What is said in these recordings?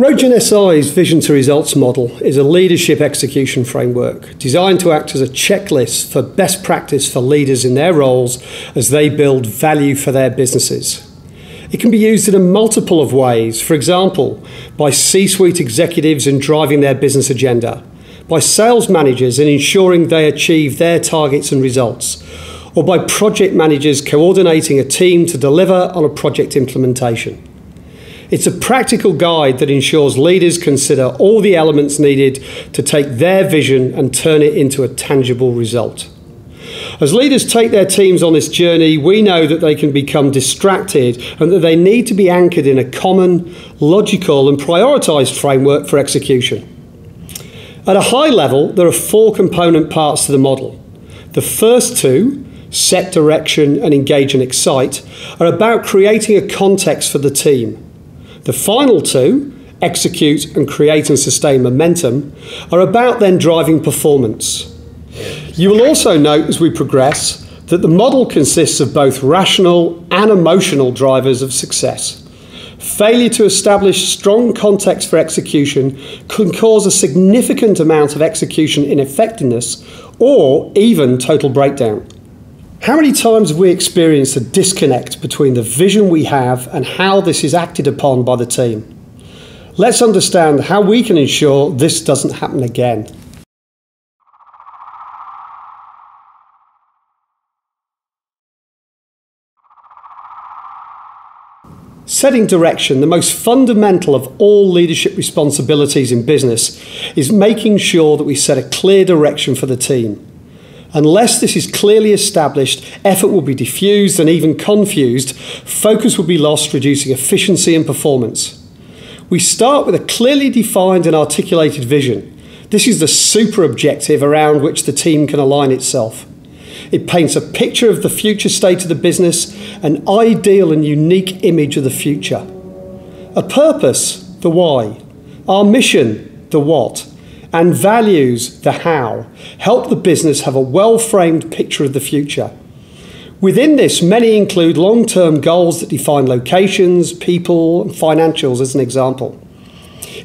rogenSi's Vision to Results model is a leadership execution framework designed to act as a checklist for best practice for leaders in their roles as they build value for their businesses. It can be used in a multiple of ways, for example, by C-suite executives in driving their business agenda, by sales managers in ensuring they achieve their targets and results, or by project managers coordinating a team to deliver on a project implementation. It's a practical guide that ensures leaders consider all the elements needed to take their vision and turn it into a tangible result. As leaders take their teams on this journey, we know that they can become distracted and that they need to be anchored in a common, logical and prioritised framework for execution. At a high level, there are 4 component parts to the model. The first 2, set direction and engage and excite, are about creating a context for the team. The final 2, execute and create and sustain momentum, are about then driving performance. You will also note as we progress that the model consists of both rational and emotional drivers of success. Failure to establish strong context for execution can cause a significant amount of execution ineffectiveness or even total breakdown. How many times have we experienced a disconnect between the vision we have and how this is acted upon by the team? Let's understand how we can ensure this doesn't happen again. Setting direction, the most fundamental of all leadership responsibilities in business, is making sure that we set a clear direction for the team. Unless this is clearly established, effort will be diffused and even confused, focus will be lost, reducing efficiency and performance. We start with a clearly defined and articulated vision. This is the super objective around which the team can align itself. It paints a picture of the future state of the business, an ideal and unique image of the future. A purpose, the why. Our mission, the what. And values, the how, help the business have a well-framed picture of the future. Within this, many include long-term goals that define locations, people, and financials as an example.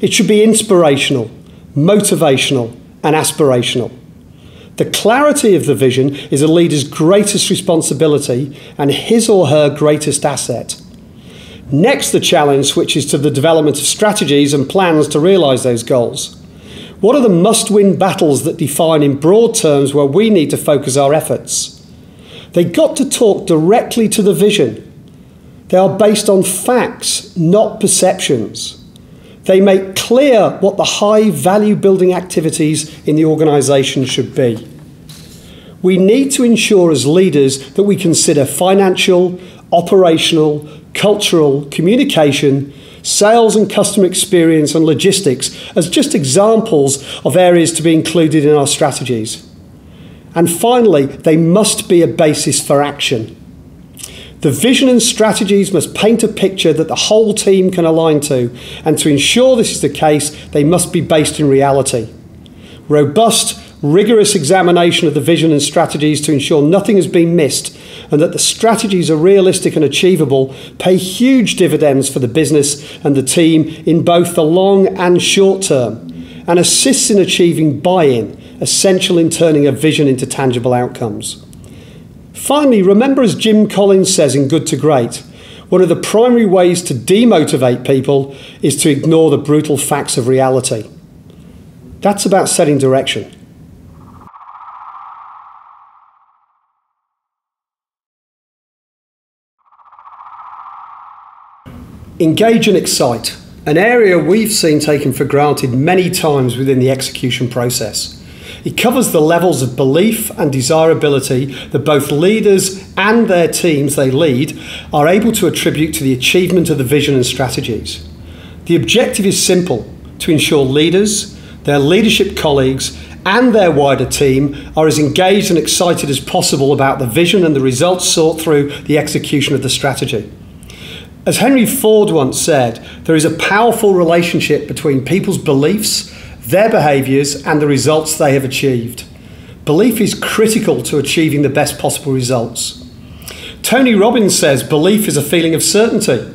It should be inspirational, motivational, and aspirational. The clarity of the vision is a leader's greatest responsibility and his or her greatest asset. Next, the challenge switches to the development of strategies and plans to realise those goals. What are the must-win battles that define in broad terms where we need to focus our efforts? They got to talk directly to the vision. They are based on facts, not perceptions. They make clear what the high value building activities in the organisation should be. We need to ensure as leaders that we consider financial, operational, cultural, communication, sales and customer experience and logistics as just examples of areas to be included in our strategies. And finally, they must be a basis for action. The vision and strategies must paint a picture that the whole team can align to, and to ensure this is the case, they must be based in reality. Robust, rigorous examination of the vision and strategies to ensure nothing has been missed and that the strategies are realistic and achievable pay huge dividends for the business and the team in both the long and short term, and assists in achieving buy-in, essential in turning a vision into tangible outcomes. Finally, remember, as Jim Collins says in Good to Great, one of the primary ways to demotivate people is to ignore the brutal facts of reality. That's about setting direction. Engage and excite, an area we've seen taken for granted many times within the execution process. It covers the levels of belief and desirability that both leaders and their teams they lead are able to attribute to the achievement of the vision and strategies. The objective is simple: to ensure leaders, their leadership colleagues, and their wider team are as engaged and excited as possible about the vision and the results sought through the execution of the strategy. As Henry Ford once said, there is a powerful relationship between people's beliefs, their behaviours, and the results they have achieved. Belief is critical to achieving the best possible results. Tony Robbins says belief is a feeling of certainty.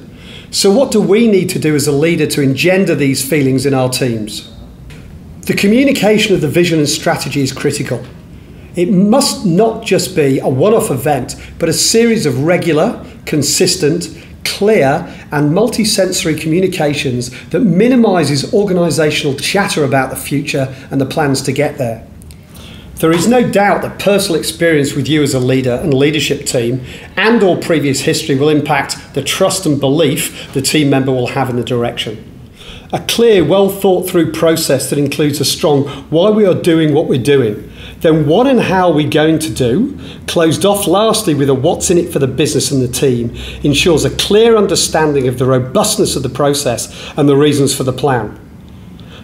So what do we need to do as a leader to engender these feelings in our teams? The communication of the vision and strategy is critical. It must not just be a one-off event, but a series of regular, consistent, clear and multi-sensory communications that minimises organisational chatter about the future and the plans to get there. There is no doubt that personal experience with you as a leader and leadership team and or previous history will impact the trust and belief the team member will have in the direction. A clear, well thought through process that includes a strong why we are doing what we're doing, then what and how are we going to do, closed off lastly with a what's in it for the business and the team, ensures a clear understanding of the robustness of the process and the reasons for the plan.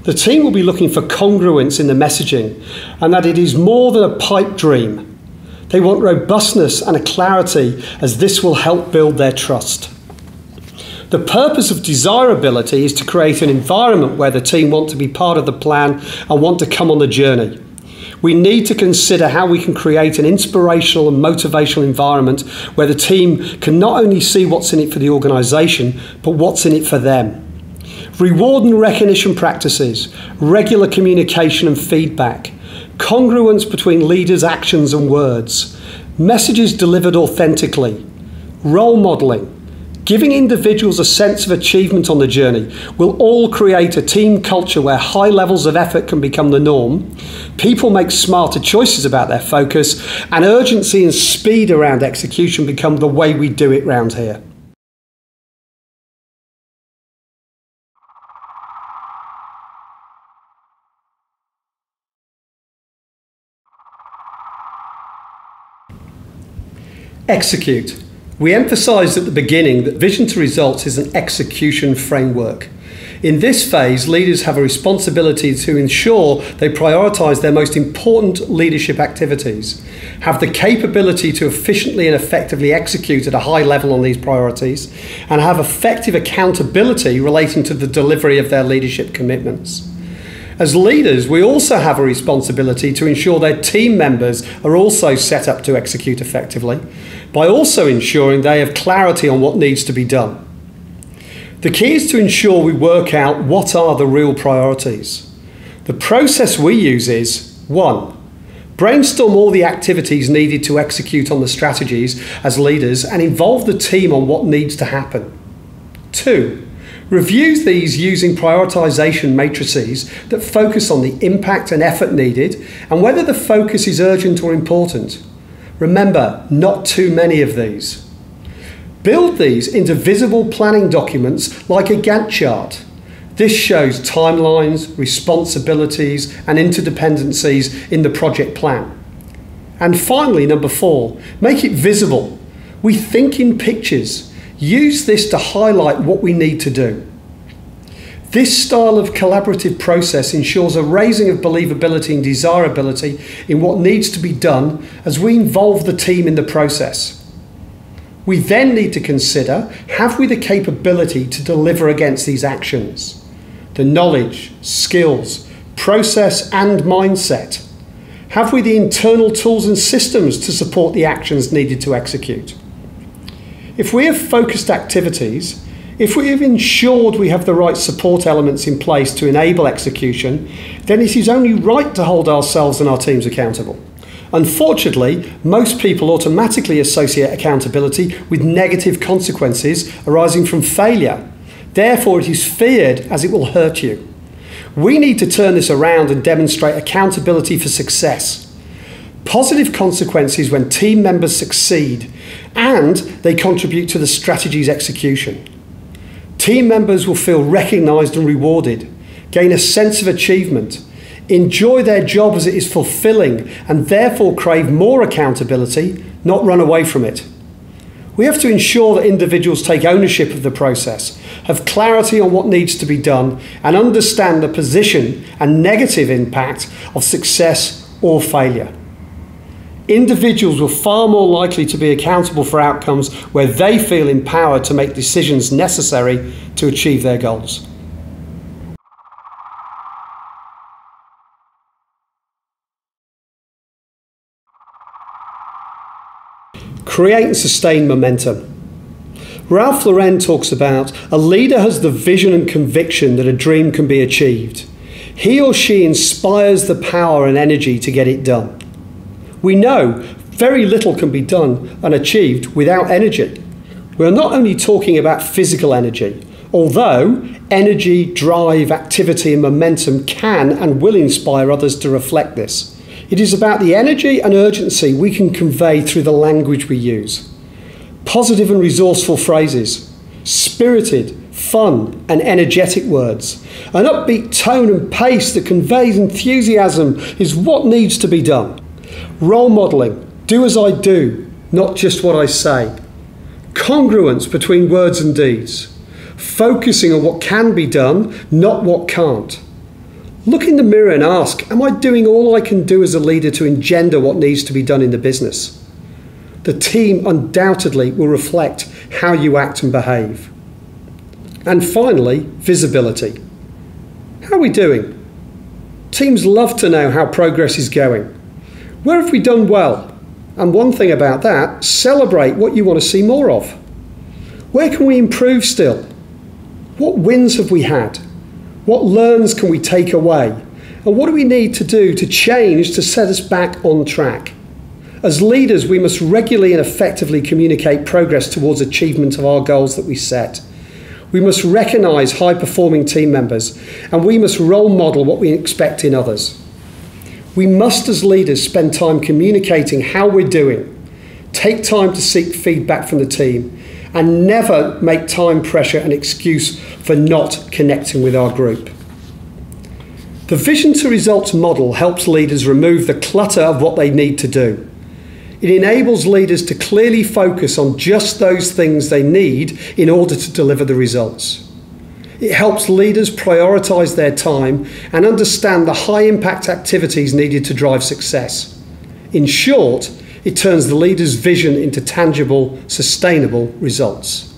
The team will be looking for congruence in the messaging and that it is more than a pipe dream. They want robustness and a clarity as this will help build their trust. The purpose of desirability is to create an environment where the team want to be part of the plan and want to come on the journey. We need to consider how we can create an inspirational and motivational environment where the team can not only see what's in it for the organisation, but what's in it for them. Reward and recognition practices, regular communication and feedback, congruence between leaders' actions and words, messages delivered authentically, role modelling, giving individuals a sense of achievement on the journey will all create a team culture where high levels of effort can become the norm, people make smarter choices about their focus, and urgency and speed around execution become the way we do it round here. Execute. We emphasised at the beginning that vision to results is an execution framework. In this phase, leaders have a responsibility to ensure they prioritise their most important leadership activities, have the capability to efficiently and effectively execute at a high level on these priorities, and have effective accountability relating to the delivery of their leadership commitments. As leaders, we also have a responsibility to ensure their team members are also set up to execute effectively, by also ensuring they have clarity on what needs to be done. The key is to ensure we work out what are the real priorities. The process we use is 1. Brainstorm all the activities needed to execute on the strategies as leaders and involve the team on what needs to happen. 2. Review these using prioritisation matrices that focus on the impact and effort needed and whether the focus is urgent or important. Remember, not too many of these. Build these into visible planning documents like a Gantt chart. This shows timelines, responsibilities and interdependencies in the project plan. And finally, number 4, make it visible. We think in pictures. Use this to highlight what we need to do. This style of collaborative process ensures a raising of believability and desirability in what needs to be done as we involve the team in the process. We then need to consider, have we the capability to deliver against these actions? The knowledge, skills, process and mindset. Have we the internal tools and systems to support the actions needed to execute? If we have focused activities, if we have ensured we have the right support elements in place to enable execution, then it is only right to hold ourselves and our teams accountable. Unfortunately, most people automatically associate accountability with negative consequences arising from failure. Therefore, it is feared as it will hurt you. We need to turn this around and demonstrate accountability for success. Positive consequences when team members succeed and they contribute to the strategy's execution. Team members will feel recognised and rewarded, gain a sense of achievement, enjoy their job as it is fulfilling and therefore crave more accountability, not run away from it. We have to ensure that individuals take ownership of the process, have clarity on what needs to be done and understand the position and negative impact of success or failure. Individuals were far more likely to be accountable for outcomes where they feel empowered to make decisions necessary to achieve their goals. Create and sustain momentum. Ralph Lauren talks about a leader has the vision and conviction that a dream can be achieved. He or she inspires the power and energy to get it done. We know very little can be done and achieved without energy. We're not only talking about physical energy, although energy, drive, activity and momentum can and will inspire others to reflect this. It is about the energy and urgency we can convey through the language we use. Positive and resourceful phrases, spirited, fun and energetic words, an upbeat tone and pace that conveys enthusiasm is what needs to be done. Role modelling, do as I do, not just what I say. Congruence between words and deeds. Focusing on what can be done, not what can't. Look in the mirror and ask, am I doing all I can do as a leader to engender what needs to be done in the business? The team undoubtedly will reflect how you act and behave. And finally, visibility. How are we doing? Teams love to know how progress is going. Where have we done well? And one thing about that, celebrate what you want to see more of. Where can we improve still? What wins have we had? What learns can we take away? And what do we need to do to change to set us back on track? As leaders, we must regularly and effectively communicate progress towards achievement of our goals that we set. We must recognise high-performing team members, and we must role model what we expect in others. We must, as leaders, spend time communicating how we're doing, take time to seek feedback from the team, and never make time pressure an excuse for not connecting with our group. The vision to results model helps leaders remove the clutter of what they need to do. It enables leaders to clearly focus on just those things they need in order to deliver the results. It helps leaders prioritise their time and understand the high-impact activities needed to drive success. In short, it turns the leader's vision into tangible, sustainable results.